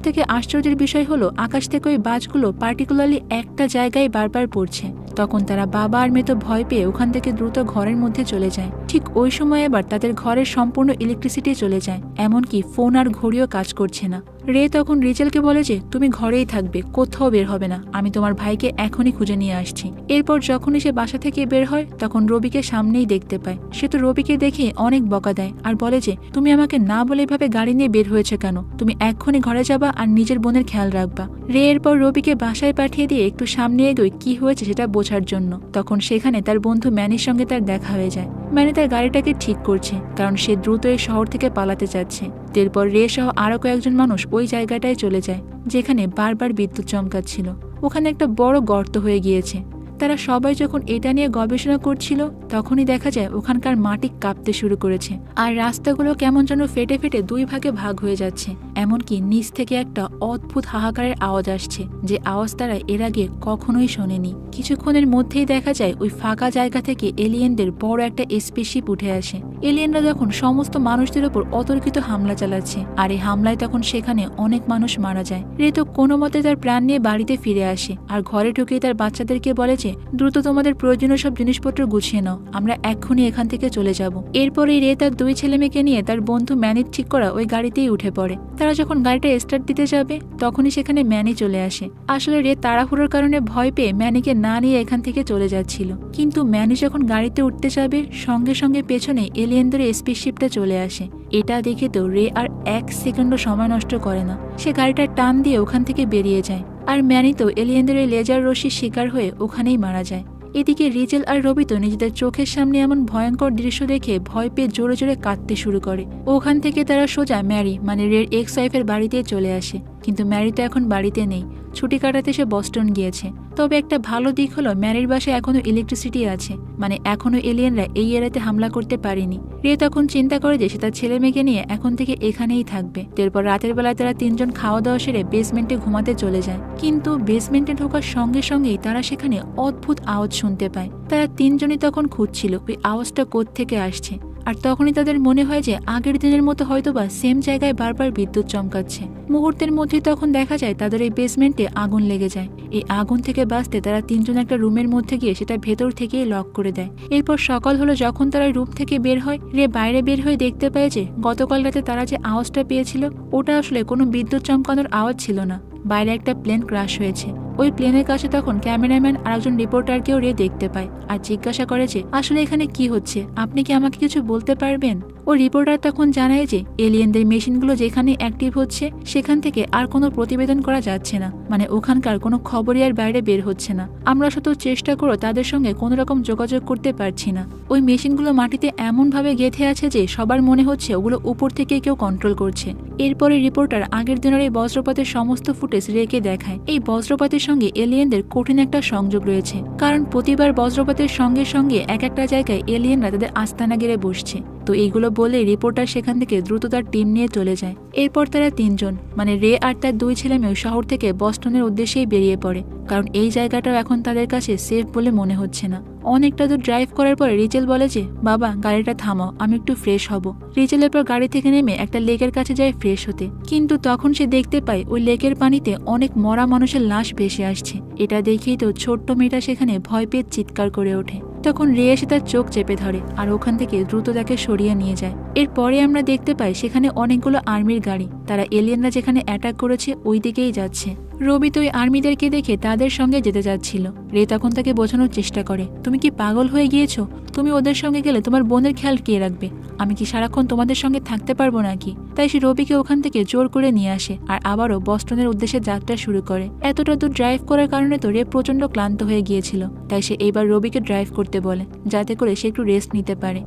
থেকে আশ্চর্যের বিষয় হলো আকাশ থেকে ওই বাজগুলো পার্টিকুলারলি একটা জায়গায় বারবার পড়ছে। তখন তারা বাবা আর মেয়ে তো ভয় পেয়ে ওখান থেকে দ্রুত ঘরের মধ্যে চলে যায়। ঠিক ওই সময় এবার তাদের ঘরের সম্পূর্ণ ইলেকট্রিসিটি চলে যায়, এমনকি ফোন আর ঘড়িও কাজ করছে না। রে তখন রিচেলকে বলে যে তুমি ঘরেই থাকবে, কোথাও বের হবে না, আমি তোমার ভাইকে এখনই খুঁজে নিয়ে আসছি। এরপর যখনই সে বাসা থেকে বের হয় তখন রবিকে সামনেই দেখতে পায়। সে তো রবিকে দেখে অনেক বকা দেয় আর বলে যে তুমি আমাকে না বলে এভাবে গাড়ি নিয়ে বের হয়েছে কেন, তুমি এক্ষুনি ঘরে যাবা আর নিজের বোনের খেয়াল রাখবা। রে এরপর রবিকে বাসায় পাঠিয়ে দিয়ে একটু সামনে এগোয় কি হয়েছে সেটা বোঝার জন্য। তখন সেখানে তার বন্ধু ম্যানির সঙ্গে তার দেখা হয়ে যায়। ম্যানি তার গাড়িটাকে ঠিক করছে কারণ সে দ্রুত এই শহর থেকে পালাতে চাচ্ছে। এরপর রে সহ আরো কয়েকজন মানুষ ওই জায়গাটায় চলে যায় যেখানে বারবার বিদ্যুৎ চমকাচ্ছিল। ওখানে একটা বড় গর্ত হয়ে গিয়েছে। তারা সবাই যখন এটা নিয়ে গবেষণা করছিল তখনই দেখা যায় ওখানকার মাটি কাঁপতে শুরু করেছে আর রাস্তাগুলো কেমন যেন ফেটে ফেটে দুই ভাগে ভাগ হয়ে যাচ্ছে। এমনকি নিচ থেকে একটা অদ্ভুত হাহাকারের আওয়াজ আসছে, যে আওয়াজ তারা এর আগে কখনোই শোনেনি। কিছুক্ষণের মধ্যেই দেখা যায় ওই ফাঁকা জায়গা থেকে এলিয়েনদের বড় একটা স্পেসশিপ উঠে আসে। এলিয়েনরা যখন সমস্ত মানুষদের ওপর অতর্কিত হামলা চালাচ্ছে আর এই হামলায় তখন সেখানে অনেক মানুষ মারা যায়। রে তো কোনো মতে তার প্রাণ নিয়ে বাড়িতে ফিরে আসে আর ঘরে ঢুকে তার বাচ্চাদেরকে বলে দ্রুত তোমাদের প্রয়োজনীয় সব জিনিসপত্র গুছিয়ে নাও, আমরা এক্ষুনি এখান থেকে চলে যাব। এরপরে রে তার দুই ছেলে মেয়েকে নিয়ে তার বন্ধু ম্যানির ঠিক করা ওই গাড়িতেই উঠে পড়ে। তারা যখন গাড়িটা স্টার্ট দিতে যাবে তখনই সেখানে ম্যানি চলে আসে। আসলে রে তাড়াহুড়োর কারণে ভয় পেয়ে ম্যানিকে না নিয়ে এখান থেকে চলে যাচ্ছিল, কিন্তু ম্যানি যখন গাড়িতে উঠতে যাবে সঙ্গে সঙ্গে পেছনে এলিয়েনদের স্পেসশিপটা চলে আসে। এটা দেখে তো রে আর এক সেকেন্ডও সময় নষ্ট করে না, সে গাড়িটা টান দিয়ে ওখান থেকে বেরিয়ে যায়। আর ম্যানি তো এলিয়েনদের লেজার রশ্মির শিকার হয়ে ওখানেই মারা যায়। এদিকে রিচেল আর রবি তো নিজেদের চোখের সামনে এমন ভয়ঙ্কর দৃশ্য দেখে ভয় পেয়ে জোরে জোরে কাঁদতে শুরু করে। ওখান থেকে তারা সোজা ম্যারি মানে রের এক্স ওয়াইফের বাড়িতে চলে আসে, কিন্তু ম্যারি তো এখন বাড়িতে নেই, ছুটি কাটাতে সে বস্টন গিয়েছে। তবে একটা ভালো দিক হলো ম্যারির বাসায় এখনো ইলেকট্রিসিটি আছে, মানে এখনো এলিয়েনরা এই এরিয়াতে হামলা করতে পারেনি। রে তখন চিন্তা করে যে সে তার ছেলে মেয়েকে নিয়ে এখন থেকে এখানেই থাকবে। এরপর রাতের বেলায় তারা তিনজন খাওয়া দাওয়া সেরে বেসমেন্টে ঘুমাতে চলে যায়, কিন্তু বেসমেন্টে ঢোকার সঙ্গে সঙ্গেই তারা সেখানে অদ্ভুত আওয়াজ শুনতে পায়। তারা তিনজনই তখন খুঁজছিল ওই আওয়াজটা কোত্থেকে আসছে, আর তখনই তাদের মনে হয় যে আগের দিনের মতো হয়তোবা সেম জায়গায় বারবার বিদ্যুৎ চমকাচ্ছে। মুহূর্তের মধ্যে তখন দেখা যায় তাদের এই বেসমেন্টে আগুন লেগে যায়। এই আগুন থেকে বাঁচতে তারা তিনজন একটা রুমের মধ্যে গিয়ে সেটা ভেতর থেকেই লক করে দেয়। এরপর সকাল হলো যখন তারা রুম থেকে বের হয়, রে বাইরে বের হয়ে দেখতে পায় যে গতকাল রাতে তারা যে আওয়াজটা পেয়েছিল ওটা আসলে কোনো বিদ্যুৎ চমকানোর আওয়াজ ছিল না, বাইরে একটা প্লেন ক্রাশ হয়েছে। ওই প্লেনের কাছে তখন ক্যামেরাম্যান আর একজন রিপোর্টারকেও রে দেখতে পায় আর জিজ্ঞাসা করে যে আসলে এখানে কি হচ্ছে, আপনি কি আমাকে কিছু বলতে পারবেন। ও রিপোর্টার তখন জানায় যে এলিয়েনদের মেশিনগুলো যেখানে অ্যাক্টিভ হচ্ছে সেখান থেকে আর কোনো প্রতিবেদন করা যাচ্ছে না, মানে ওখানকার কোনো খবরই আর বাইরে বের হচ্ছে না। আমরা শত চেষ্টা করে তাদের সঙ্গে কোনো রকম যোগাযোগ করতে পারছি না। ওই মেশিনগুলো মাটিতে এমন ভাবে গেঁথে আছে যে সবার মনে হচ্ছে ওগুলো উপর থেকে কেউ কন্ট্রোল করছে। এরপরে রিপোর্টার আগের দিনের এই বজ্রপাতের সমস্ত ফুটেজ রেখে দেখায়। এই বজ্রপাতের সঙ্গে এলিয়েনদের কঠিন একটা সংযোগ রয়েছে, কারণ প্রতিবার বজ্রপাতের সঙ্গে সঙ্গে এক একটা জায়গায় এলিয়েনরা তাদের আস্তানা গেড়ে বসছে। তো এইগুলো বলে রিপোর্টার সেখান থেকে দ্রুত তার টিম নিয়ে চলে যায়। এরপর তারা তিনজন মানে রে আর তার দুই ছেলে মেয়ে শহর থেকে বস্টনের উদ্দেশ্যেই বেরিয়ে পড়ে, কারণ এই জায়গাটাও এখন তাদের কাছে সেফ বলে মনে হচ্ছে না। অনেকটা দূর ড্রাইভ করার পরে রিচেল বলে যে বাবা গাড়িটা থামাও, আমি একটু ফ্রেশ হব। রিচেল এরপর গাড়ি থেকে নেমে একটা লেকের কাছে যায় ফ্রেশ হতে, কিন্তু তখন সে দেখতে পায় ওই লেকের পানিতে অনেক মরা মানুষের লাশ ভেসে আসছে। এটা দেখেই তো ছোট্ট মেয়েটা সেখানে ভয় পেয়ে চিৎকার করে ওঠে। তখন রে এসে তার চোখ চেপে ধরে আর ওখান থেকে দ্রুত তাকে সরিয়ে নিয়ে যায়। এরপরে আমরা দেখতে পাই সেখানে অনেকগুলো আর্মির গাড়ি, তারা এলিয়েনরা যেখানে অ্যাটাক করেছে ওই দিকেই যাচ্ছে। রবি তো ওই আর্মিদেরকে দেখে তাদের সঙ্গে যেতে যাচ্ছিল। রে তখন তাকে বোঝানোর চেষ্টা করে তুমি কি পাগল হয়ে গিয়েছো, তুমি ওদের সঙ্গে গেলে তোমার বোনের খেয়াল কে রাখবে, আমি কি সারাক্ষণ তোমাদের সঙ্গে থাকতে পারবো নাকি। তাই সে রবিকে ওখান থেকে জোর করে নিয়ে আসে আর আবারও বস্টনের উদ্দেশ্যে যাত্রা শুরু করে। এতটা দূর ড্রাইভ করার কারণে তো রে প্রচন্ড ক্লান্ত হয়ে গিয়েছিল, তাই সে এইবার রবিকে ড্রাইভ করতে বলে যাতে করে সে একটু রেস্ট নিতে পারে।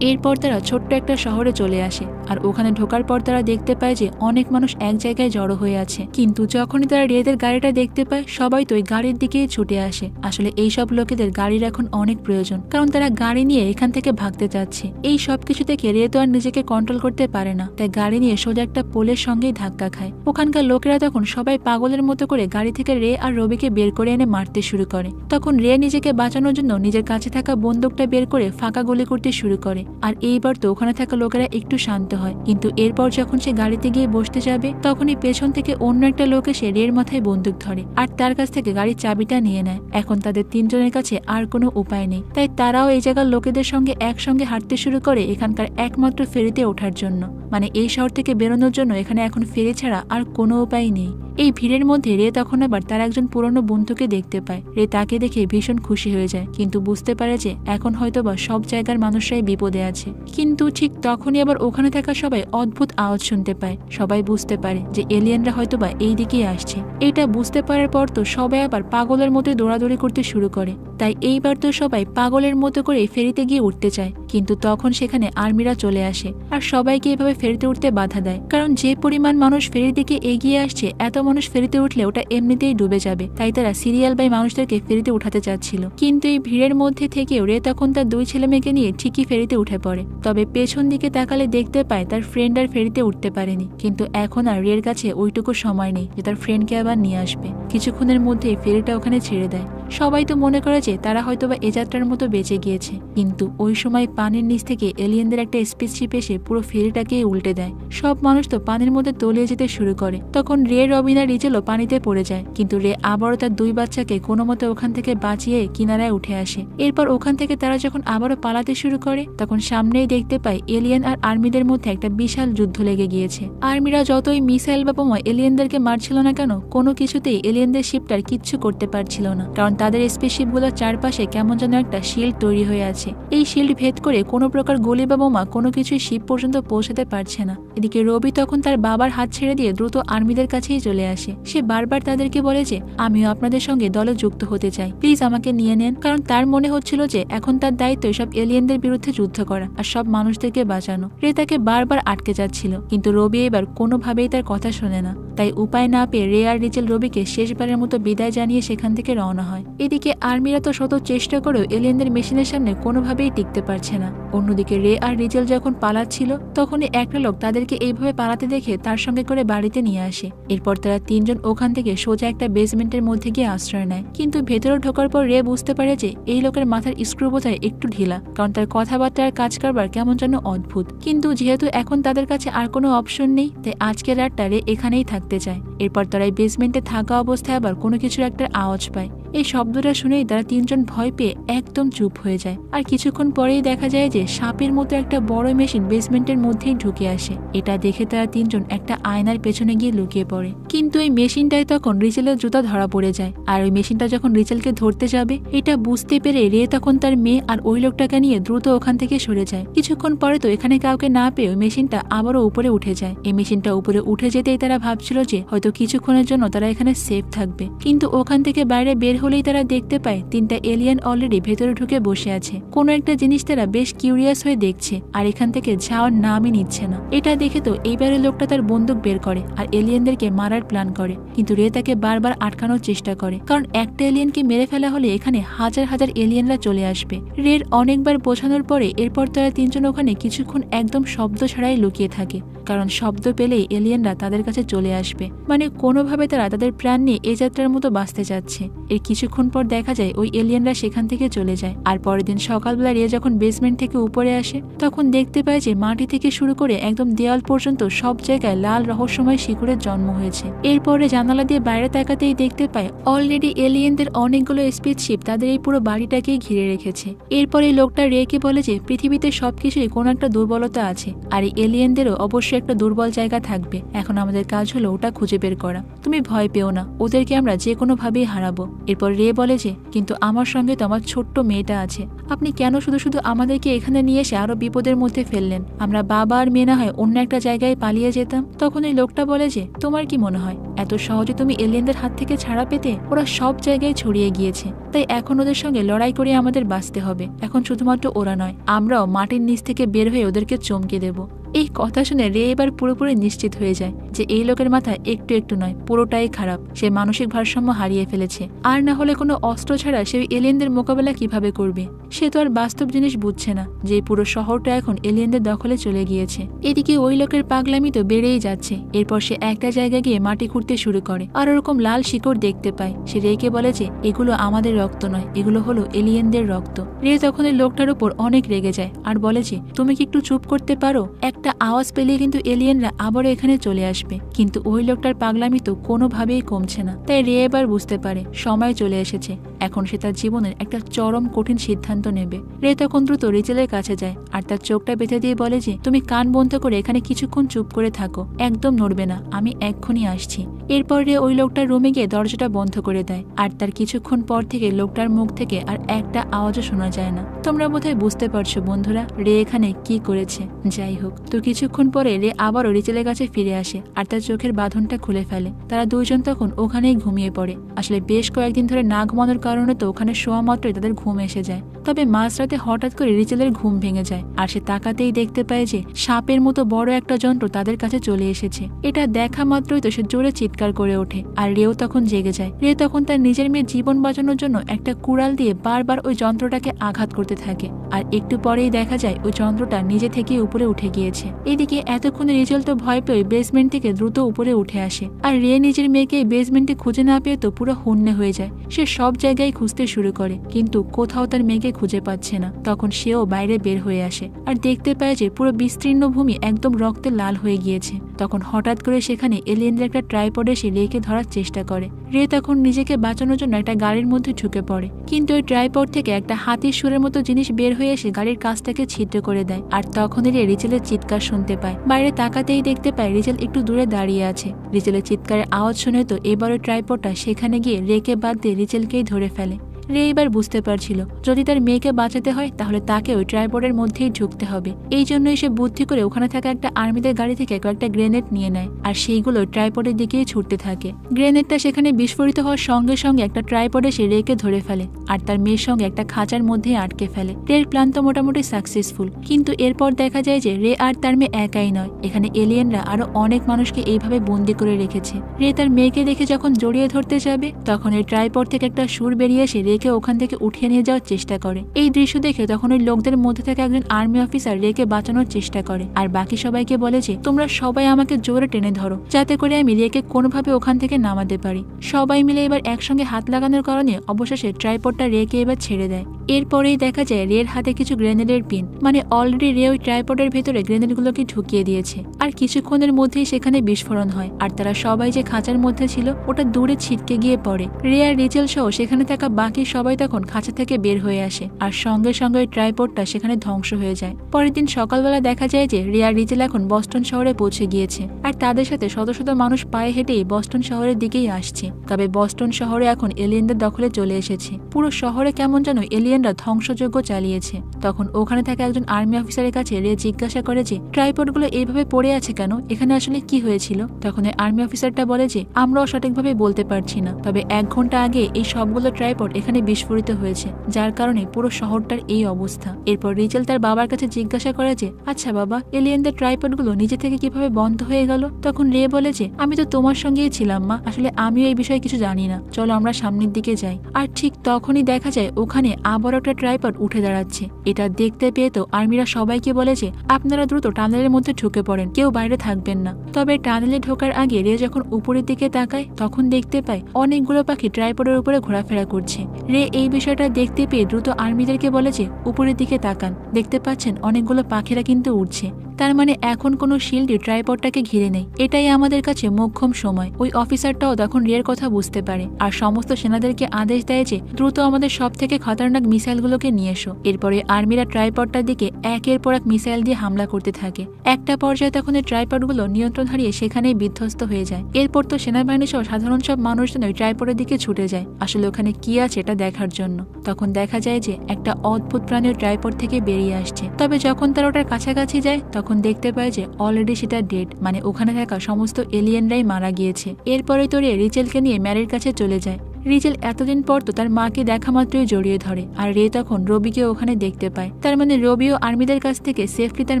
এরপর তারা ছোট্ট একটা শহরে চলে আসে আর ওখানে ঢোকার পর তারা দেখতে পায় যে অনেক মানুষ এক জায়গায় জড়ো হয়ে আছে। কিন্তু যখনই তারা রেদের গাড়িটা দেখতে পায় সবাই তো ওই গাড়ির দিকেই ছুটে আসে। আসলে এই সব লোকেদের গাড়ির এখন অনেক প্রয়োজন, কারণ তারা গাড়ি নিয়ে এখান থেকে ভাগতে চাচ্ছে। এই সবকিছু থেকে রে তো আর নিজেকে কন্ট্রোল করতে পারে না, তাই গাড়ি নিয়ে সোজা একটা পোলের সঙ্গেই ধাক্কা খায়। ওখানকার লোকেরা তখন সবাই পাগলের মতো করে গাড়ি থেকে রে আর রবিকে বের করে এনে মারতে শুরু করে। তখন রে নিজেকে বাঁচানোর জন্য নিজের কাছে থাকা বন্দুকটা বের করে ফাঁকা গুলি করতে শুরু করে, আর এইবার তো ওখানে থাকা লোকেরা একটু শান্ত হয়। কিন্তু এরপর যখন সে গাড়িতে গিয়ে বসতে যাবে তখনই পেছন থেকে অন্য একটা লোক এসে রের মাথায় বন্দুক ধরে আর তার কাছ থেকে গাড়ির চাবিটা নিয়ে নেয়। এখন তাদের তিনজনের কাছে আর কোনো উপায় নেই, তাই তারাও এই জায়গার লোকেদের সঙ্গে একসঙ্গে হাঁটতে শুরু করে এখানকার একমাত্র ফেরিতে ওঠার জন্য। মানে এই শহর থেকে বেরোনোর জন্য এখানে এখন ফেরি ছাড়া আর কোনো উপায় নেই। এই ভিড়ের মধ্যে রে তখন আবার তার একজন পুরনো বন্ধুকে দেখতে পায়। রে তাকে দেখে ভীষণ খুশি হয়ে যায়, কিন্তু বুঝতে পারে যে এখন হয়তোবা সব জায়গার মানুষরাই বিপদে আছে। কিন্তু ঠিক তখনই আবার ওখানে থাকা সবাই অদ্ভুত আওয়াজ শুনতে পায়। সবাই বুঝতে পারে যে এলিয়েনরা হয়তোবা এই দিকেই আসছে। এটা বুঝতে পারার পর তো সবাই আবার পাগলের মতো দৌড়াদৌড়ি করতে শুরু করে। তাই এইবার তো সবাই পাগলের মতো করে ফেরিতে গিয়ে উঠতে চায়, কিন্তু তখন সেখানে আর্মিরা চলে আসে আর সবাইকে এভাবে ফেরিতে উঠতে বাধা দেয়। কারণ যে পরিমাণ মানুষ ফেরির দিকে এগিয়ে আসছে, এত মানুষ ফেরিতে উঠলে ওটা এমনিতেই ডুবে যাবে। তাই তারা সিরিয়াল বাই মানুষদেরকে ফেরিতে উঠাতে চাচ্ছিল। কিন্তু এই ভিড়ের মধ্যে থেকেও রে তখন তার দুই ছেলে মেয়েকে নিয়ে ঠিকই ফেরিতে উঠে পড়ে। তবে পেছন দিকে তাকালে দেখতে পায় তার ফ্রেন্ড আর ফেরিতে উঠতে পারেনি। কিন্তু এখন আর রের কাছে ওইটুকু সময় নেই যে তার ফ্রেন্ডকে আবার নিয়ে আসবে। কিছুক্ষণের মধ্যেই ফেরিটা ওখানে ছেড়ে দেয়। সবাই তো মনে করে যে তারা হয়তোবা এ যাত্রার মতো বেঁচে গিয়েছে, কিন্তু ওই সময় পানির নিচ থেকে এলিয়েনদের একটা স্পেসশিপ এসে পুরো ফেরিটাকে উল্টে দেয়। সব মানুষ তো পানির মধ্যে তলিয়ে যেতে শুরু করে। তখন রে, রবিন আর রিচেলও পানিতে পড়ে যায়, কিন্তু রে আবারও তার দুই বাচ্চাকে কোনো মতে ওখান থেকে বাঁচিয়ে কিনারায় উঠে আসে। এরপর ওখান থেকে তারা যখন আবারও পালাতে শুরু করে তখন সামনেই দেখতে পায় এলিয়েন আর আর্মিদের মধ্যে একটা বিশাল যুদ্ধ লেগে গিয়েছে। আর্মিরা যতই মিসাইল বা বোমা এলিয়েনদেরকে মারছিল না কেন, কোনো কিছুতেই এলিয়েনদের শিপটার কিচ্ছু করতে পারছিল না। কারণ তাদের স্পেসশিপগুলোর চারপাশে কেমন যেন একটা শিল্ড তৈরি হয়ে আছে। এই শিল্ড ভেদ করে কোনো প্রকার গুলি বা বোমা কোনো কিছুই শিপ পর্যন্ত পৌঁছাতে পারছে না। এদিকে রবি তখন তার বাবার হাত ছেড়ে দিয়ে দ্রুত আর্মিদের কাছেই চলে আসে। সে বারবার তাদেরকে বলে যে আমিও আপনাদের সঙ্গে দলে যুক্ত হতে চাই, প্লিজ আমাকে নিয়ে নেন। কারণ তার মনে হচ্ছিল যে এখন তার দায়িত্ব সব এলিয়েনদের বিরুদ্ধে যুদ্ধ করা আর সব মানুষদেরকে বাঁচানো। রে তাকে বারবার আটকে যাচ্ছিল, কিন্তু রবি এবার কোনোভাবেই তার কথা শোনে না। তাই উপায় না পেয়ে রে আর রিচেল রবিকে শেষবারের মতো বিদায় জানিয়ে সেখান থেকে রওনা হয়। এদিকে আর্মিরা তো শত চেষ্টা করেও এলিয়েনদের মেশিনের সামনে কোনোভাবেই টিকতে পারছে না। অন্যদিকে রে আর রিচেল যখন পালাচ্ছিল তখনই একটা লোক তাদেরকে এইভাবে পালাতে দেখে তার সঙ্গে করে বাড়িতে নিয়ে আসে। এরপর তারা তিনজন ওখান থেকে সোজা একটা বেসমেন্টের মধ্যে গিয়ে আশ্রয় নেয়। কিন্তু ভেতরে ঢোকার পর রে বুঝতে পারে যে এই লোকের মাথার স্ক্রু বোধহয় একটু ঢিলা, কারণ তার কথাবার্তা আর কাজ কারবার কেমন যেন অদ্ভুত। কিন্তু যেহেতু এখন তাদের কাছে আর কোনো অপশন নেই, তাই আজকের রাতটা রে এখানেই থাকতে চায়। এরপর তারা এই বেসমেন্টে থাকা অবস্থায় আবার কোনো কিছুর একটা আওয়াজ পায়। এই শব্দটা শুনেই তারা তিনজন ভয় পেয়ে একদম চুপ হয়ে যায়। আর কিছুক্ষণ পরেই দেখা যায় যে সাপের মতো একটা বড় মেশিন বেসমেন্টের মধ্যেই ঢুকে আসে। এটা দেখে তারা তিনজন একটা আয়নার পেছনে গিয়ে লুকিয়ে পড়ে। কিন্তু এই মেশিনটাই তখন রিচেলের জুতা ধরা পড়ে যায়। আর ওই মেশিনটা যখন রিচেলকে ধরতে যাবে, এটা বুঝতে পেরে রে তখন তার মেয়ে আর ওই লোকটাকে নিয়ে দ্রুত ওখান থেকে সরে যায়। কিছুক্ষণ পরে তো এখানে কাউকে না পেয়ে ওই মেশিনটা আবারও উপরে উঠে যায়। এই মেশিনটা উপরে উঠে যেতেই তারা ভাবছিল যে হয়তো কিছুক্ষণের জন্য তারা এখানে সেফ থাকবে, কিন্তু ওখান থেকে বাইরে বের হলেই তারা দেখতে পায় তিনটা এলিয়েন অলরেডি ভেতরে ঢুকে বসে আছে। কোনো একটা জিনিস তারা বেশ কিউরিয়াস হয়ে দেখছে আর এখান থেকে যাওয়ার নামই নিচ্ছে না। এটা দেখে তো এইবারে লোকটা তার বন্দুক বের করে আর এলিয়েনদেরকে মারার প্ল্যান করে, কিন্তু রে তাকে বারবার আটকানোর চেষ্টা করে। কারণ একটা এলিয়েনকে মেরে ফেলা হলে এখানে হাজার হাজার এলিয়েনরা চলে আসবে। রের অনেকবার বোঝানোর পরে এরপর তারা তিনজন ওখানে কিছুক্ষণ একদম শব্দ ছাড়াই লুকিয়ে থাকে, কারণ শব্দ পেলেই এলিয়েনরা তাদের কাছে চলে আসবে। মানে কোনোভাবে তারা তাদের প্ল্যান নিয়ে এ যাত্রার মতো বাঁচতে যাচ্ছে। এর কিছুক্ষণ পর দেখা যায় ওই এলিয়েনরা সেখান থেকে চলে যায়। আর পরের দিন সকালবেলা রে যখন বেসমেন্ট থেকে উপরে আসে তখন দেখতে পায় যে মাটি থেকে শুরু করে একদম দেওয়াল পর্যন্ত সব জায়গায় লাল রহস্যময় শিকড়ের জন্ম হয়েছে। এরপরে জানালা দিয়ে বাইরে তাকাতেই দেখতে পায় অলরেডি এলিয়েনদের অনেকগুলো স্পেসশিপ তাদের এই পুরো বাড়িটাকেই ঘিরে রেখেছে। এরপরে এই লোকটা রেকে বলে যে পৃথিবীতে সবকিছুই কোনো একটা দুর্বলতা আছে, আর এই এলিয়েনদেরও অবশ্যই একটা দুর্বল জায়গা থাকবে। এখন আমাদের কাজ হলো ওটা খুঁজে বের করা। তুমি ভয় পেও না, ওদেরকে আমরা যে কোনো ভাবেই হারাবো। এরপর রে বলে যে কিন্তু আমার সঙ্গে তো আমার ছোট্ট মেয়েটা আছে, আপনি কেন শুধু শুধু আমাদেরকে এখানে নিয়ে এসে আরো বিপদের মধ্যে ফেললেন? আমরা বাবা আর মেয়ে না হয় অন্য একটা জায়গায় পালিয়ে যেতাম। তখন ওই লোকটা বলে যে তোমার কি মনে হয় এত সহজে তুমি এলিয়েনদের হাত থেকে ছাড়া পেতে? ওরা সব জায়গায় ছড়িয়ে গিয়েছে, তাই এখন ওদের সঙ্গে লড়াই করে আমাদের বাঁচতে হবে। এখন শুধুমাত্র ওরা নয়, আমরাও মাটির নিচ থেকে বের হয়ে ওদেরকে চমকে দেব। এই কথা শুনে রে এবার পুরোপুরি নিশ্চিত হয়ে যায় যে এই লোকের মাথা একটু একটু নয়, পুরোটাই খারাপ। সে মানসিক ভারসাম্য হারিয়ে ফেলেছে। আর না হলে কোনো অস্ত্র ছাড়া সে এলিয়েনদের মোকাবেলা কিভাবে করবে? সে তো আর বাস্তব জিনিস বুঝছে না যে পুরো শহরটা এখন এলিয়েনদের দখলে চলে গিয়েছে। এদিকে ওই লোকের পাগলামি তো বেড়েই যাচ্ছে। এরপর সে একটা জায়গায় গিয়ে মাটি খুঁড়তে দেখতে শুরু করে আর ওরকম লাল শিকড় দেখতে পায়। সে রেকে বলে যে এগুলো আমাদের রক্ত নয়, এগুলো হলো এলিয়েনদের রক্ত। রে তখন ওই লোকটার উপর অনেক রেগে যায় আর বলে যে তুমি কি একটু চুপ করতে পারো, একটা আওয়াজ পেলে কিন্তু এলিয়েনরা আবারও এখানে চলে আসবে। কিন্তু ওই লোকটার পাগলামি তো কোনোভাবেই কমছে না। তাই রে এবার বুঝতে পারে সময় চলে এসেছে, এখন সে তার জীবনের একটা চরম কঠিন সিদ্ধান্ত নেবে। রে তখন দ্রুত রিচেলের কাছে যায় আর তার চোখটা বেঁধে দিয়ে বলে যে তুমি কান বন্ধ করে এখানে কিছুক্ষণ চুপ করে থাকো, একদম নড়বে না, আমি এক্ষুনি আসছি। এরপর রে ওই লোকটার রুমে গিয়ে দরজাটা বন্ধ করে দেয় আর তার কিছুক্ষণ পর থেকে লোকটার মুখ থেকে আর একটা আওয়াজও শোনা যায় না। তোমরা বোধহয় বুঝতে পারছো বন্ধুরা রে এখানে কি করেছে। যাই হোক, তো কিছুক্ষণ পরে রে আবারও রিচেলের কাছে ফিরে আসে আর তার চোখের বাঁধনটা খুলে ফেলে। তারা দুইজন তখন ওখানেই ঘুমিয়ে পড়ে। আসলে বেশ কয়েকদিন ধরে না ঘুমানোর কারণে তো ওখানে শোয়া মাত্রই তাদের ঘুম এসে যায়। তবে মাঝরাতে হঠাৎ করে রিচেলের ঘুম ভেঙে যায় আর সে তাকাতেই দেখতে পায় যে সাপের মতো বড় একটা যন্ত্র তাদের কাছে চলে এসেছে। এটা দেখা মাত্রই তো সে জোরে চিৎকার করে ওঠে আর রেও তখন জেগে যায়। রে তখন তার নিজের মেয়ের জীবন বাঁচানোর জন্য একটা কুড়াল দিয়ে বারবার ওই যন্ত্রটাকে আঘাত করতে থাকে আর একটু পরেই দেখা যায় ওই যন্ত্রটা নিজে থেকে উপরে উঠে গিয়েছে। এদিকে এতক্ষণে রিচেল তো ভয় পেয়ে বেসমেন্ট থেকে দ্রুত উপরে উঠে আসে আর রে নিজের মেয়েকে বেসমেন্টে খুঁজে না পেয়ে তো পুরো হন্যে হয়ে যায়। সে সব জায়গায় খুঁজতে শুরু করে কিন্তু কোথাও তার মেয়েকে খুঁজে পাচ্ছে না। তখন সেও বাইরে বের হয়ে আসে আর দেখতে পায় যে পুরো বিস্তীর্ণ ভূমি একদম রক্তে লাল হয়ে গিয়েছে। তখন হঠাৎ করে সেখানে এলিয়েনদের একটা ট্রাইপড এসে রেকে ধরার চেষ্টা করে। রে তখন নিজেকে বাঁচানোর জন্য একটা গাড়ির মধ্যে ঢুকে পড়ে কিন্তু ওই ট্রাইপড থেকে একটা হাতির সুরের মতো জিনিস বের হয়ে এসে গাড়ির কাছটাকে ছিদ্র করে দেয় আর তখনই রে রিচেলের চিৎকার শুনতে পায়। বাইরে তাকাতেই দেখতে পায় রিচেল একটু দূরে দাঁড়িয়ে আছে। রিচেলের চিৎকারের আওয়াজ শুনে তো এবার ওই ট্রাইপডটা সেখানে গিয়ে রেকে বাদ দিয়ে রিচেলকেই ধরে ফেলে। রে এবার বুঝতে পারছিল যদি তার মেয়েকে বাঁচাতে হয় তাহলে তাকে ওই ট্রাইপডের মধ্যেই ঢুকতে হবে। এই জন্যই সে বুদ্ধি করে ওখানে থাকা একটা আর্মিদের গাড়ি থেকে কয়েকটা গ্রেনেড নিয়ে নেয় আর সেইগুলো ট্রাইপডের দিকেই ছুটতে থাকে। গ্রেনেডটা সেখানে বিস্ফোরিত হওয়ার সঙ্গে সঙ্গে একটা ট্রাইপড এসে রেকে ধরে ফেলে আর তার মেয়ের সঙ্গে একটা খাঁচার মধ্যে আটকে ফেলে। রের প্ল্যান তো মোটামুটি সাকসেসফুল, কিন্তু এরপর দেখা যায় যে রে আর তার মেয়ে একাই নয়, এখানে এলিয়েনরা আরো অনেক মানুষকে এইভাবে বন্দি করে রেখেছে। রে তার মেয়েকে দেখে যখন জড়িয়ে ধরতে যাবে তখন এই ট্রাইপড থেকে একটা সুর বেরিয়ে এসে রেকে ওখান থেকে উঠিয়ে নিয়ে যাওয়ার চেষ্টা করে। এই দৃশ্য দেখে তখন ওই লোকদের মধ্যে থেকে একজন আর্মি অফিসার রেকে বাঁচানোর চেষ্টা করে আর বাকি সবাইকে বলে যে তোমরা সবাই আমাকে জোরে টেনে ধরো যাতে করে আমি রেকে কোনোভাবে ওখান থেকে নামাতে পারি। সবাই মিলে এবার একসঙ্গে হাত লাগানোর কারণে অবশেষে ট্রাইপডটা রেকে এবার ছেড়ে দেয়। এরপরেই দেখা যায় রের হাতে কিছু গ্রেনেডের পিন, মানে অলরেডি রে ওই ট্রাইপডের ভেতরে গ্রেনেডগুলোকে ঢুকিয়ে দিয়েছে আর কিছুক্ষণের মধ্যেই সেখানে বিস্ফোরণ হয় আর তারা সবাই যে খাঁচার মধ্যে ছিল ওটা দূরে ছিটকে গিয়ে পড়ে। রে আর রিচেল সহ সেখানে থাকা বাকি সবাই তখন খাঁচা থেকে বের হয়ে আসে আর সঙ্গে সঙ্গে ওই ট্রাইপডটা সেখানে ধ্বংস হয়ে যায়। পরের দিন সকালবেলা দেখা যায় যে রে আর রিচেল এখন বস্টন শহরে পৌঁছে গিয়েছে আর তাদের সাথে শত শত মানুষ পায়ে হেঁটেই বস্টন শহরের দিকেই আসছে। তবে বস্টন শহরে এখন এলিয়েনদের দখলে চলে এসেছে। পুরো শহরে কেমন যেন এলিয়েনরা ধ্বংসযজ্ঞ চালিয়েছে। তখন ওখানে থাকা একজন আর্মি অফিসারের কাছে রে জিজ্ঞাসা করে যে ট্রাইপডগুলো এইভাবে পড়ে আছে কেন, এখানে আসলে কি হয়েছিল? তখন ওই আর্মি অফিসারটা বলে যে আমরাও সঠিকভাবে বলতে পারছি না, তবে 1 ঘন্টা আগে এই সবগুলো ট্রাইপড এখানে বিস্ফোরিত হয়েছে যার কারণে পুরো শহরটার এই অবস্থা। এরপর রিচেল তার বাবার কাছে জিজ্ঞাসা করে যে আচ্ছা বাবা, এলিয়েনদের ট্রাইপডগুলো নিজে থেকে কিভাবে বন্ধ হয়ে গেল? তখন রে বলে যে আমি তো তোমার সঙ্গেই ছিলাম মা, আসলে আমিও এই বিষয়ে কিছু জানি না, চলো আমরা সামনের দিকে যাই। আর ঠিক তখনই দেখা যায় ওখানে আবার একটা ট্রাইপড উঠে দাঁড়াচ্ছে। এটা দেখতে পেয়ে তো আর্মিরা সবাইকে বলে যে আপনারা দ্রুত টানেলের মধ্যে ঢুকে পড়েন, কেউ বাইরে থাকবেন না। তবে টানেলে ঢোকার আগে রে যখন উপরের দিকে তাকায় তখন দেখতে পায় অনেকগুলো পাখি ট্রাইপডের উপরে ঘোরাফেরা করছে। রে এই বিষয়টা দেখতে পেয়ে দ্রুত আর্মিদেরকে বলে যে উপরের দিকে তাকান, দেখতে পাচ্ছেন অনেকগুলো পাখিরা কিন্তু উঠছে, তার মানে এখন কোনো শিল্ডই ট্রাইপডটাকে ঘিরে নেই, এটাই আমাদের কাছে মোক্ষম সময়। ওই অফিসারটাও তখন রের কথা বুঝতে পারে আর সমস্ত সেনাদেরকে আদেশ দেয় যে দ্রুত আমাদের সব থেকে খতরনাক মিসাইলগুলোকে নিয়ে এসো। এরপরে আর্মিরা ট্রাইপডটার দিকে একের পর এক মিসাইল দিয়ে হামলা করতে থাকে। একটা পর্যায়ে তখন এই ট্রাইপডগুলো নিয়ন্ত্রণ হারিয়ে সেখানেই বিধ্বস্ত হয়ে যায়। এরপর তো সেনাবাহিনী সহ সাধারণ সব মানুষজন ওই ট্রাইপডের দিকে ছুটে যায় আসলে ওখানে কি আছে এটা দেখার জন্য। তখন দেখা যায় যে একটা অদ্ভুত প্রাণী ট্রাইপড থেকে বেরিয়ে আসছে। তবে যখন তারা ওটার কাছাকাছি যায় তখন দেখতে পায় যে অলরেডি সেটা ডেড, মানে ওখানে থাকা সমস্ত এলিয়েনরাই মারা গিয়েছে। এরপরে তো রে রিচেলকে নিয়ে ম্যারির কাছে চলে যায়। রিচেল এতদিন পর তো তার মাকে দেখা মাত্রই জড়িয়ে ধরে আর রে তখন রবিকে ওখানে দেখতে পায়। তার মানে রবিও আর্মিদের কাছ থেকে সেফলি তার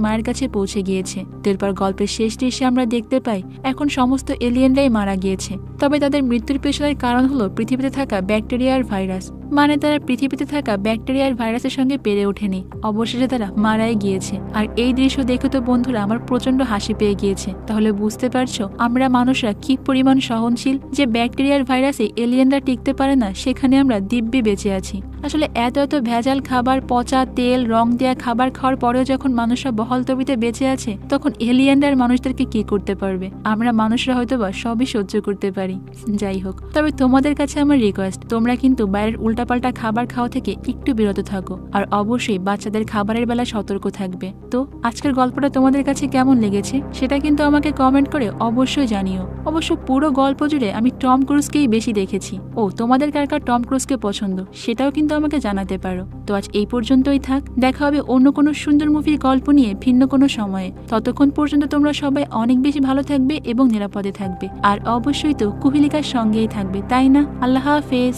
মায়ের কাছে পৌঁছে গিয়েছে। এরপর গল্পের শেষ দৃশ্যে আমরা দেখতে পাই এখন সমস্ত এলিয়েনরাই মারা গিয়েছে, তবে তাদের মৃত্যুর পেছনের কারণ হলো পৃথিবীতে থাকা ব্যাকটেরিয়া আর ভাইরাস। মানে তারা পৃথিবীতে থাকা ব্যাকটেরিয়া আর ভাইরাসের সঙ্গে পেরে ওঠেনি, অবশেষে তারা মারাই গিয়েছে। আর এই দৃশ্য দেখে তো বন্ধুরা আমার প্রচন্ড হাসি পেয়ে গিয়েছে। তাহলে বুঝতে পারছো আমরা মানুষরা কি পরিমাণ সহনশীল, যে ব্যাকটেরিয়ার ভাইরাসে এলিয়েনরা টিকতে পারে না সেখানে আমরা দিব্যি বেঁচে আছি। আসলে এত এত ভেজাল খাবার, পচা তেল, রং দেয়া খাবার খাওয়ার পরেও যখন মানুষরা বহল তবিতে বেঁচে আছে, তখন এলিয়েনরা মানুষদেরকে কি করতে পারবে? আমরা মানুষরা হয়তোবা সবই সহ্য করতে পারি। যাই হোক, তবে তোমাদের কাছে আমার রিকোয়েস্ট, তোমরা কিন্তু বাইরের উল্টাপাল্টা খাবার খাওয়া থেকে একটু বিরত থাকো, আর অবশ্যই বাচ্চাদের খাবারের বেলা সতর্ক থাকবে। তো আজকের গল্পটা তোমাদের কাছে কেমন লেগেছে সেটা কিন্তু আমাকে কমেন্ট করে অবশ্যই জানিও। অবশ্য পুরো গল্প জুড়ে আমি টম ক্রুজকেই বেশি দেখেছি। ও তোমাদের কার কার টম ক্রুজকে পছন্দ সেটাও কিন্তু আমাকে জানাতে পারো। তো আজ এই পর্যন্তই থাক, দেখা হবে অন্য কোনো সুন্দর মুভির গল্প নিয়ে ভিন্ন কোনো সময়ে। ততক্ষণ পর্যন্ত তোমরা সবাই অনেক বেশি ভালো থাকবে এবং নিরাপদে থাকবে, আর অবশ্যই তো কুহেলিকার সঙ্গেই থাকবে, তাই না? আল্লাহ হাফেজ।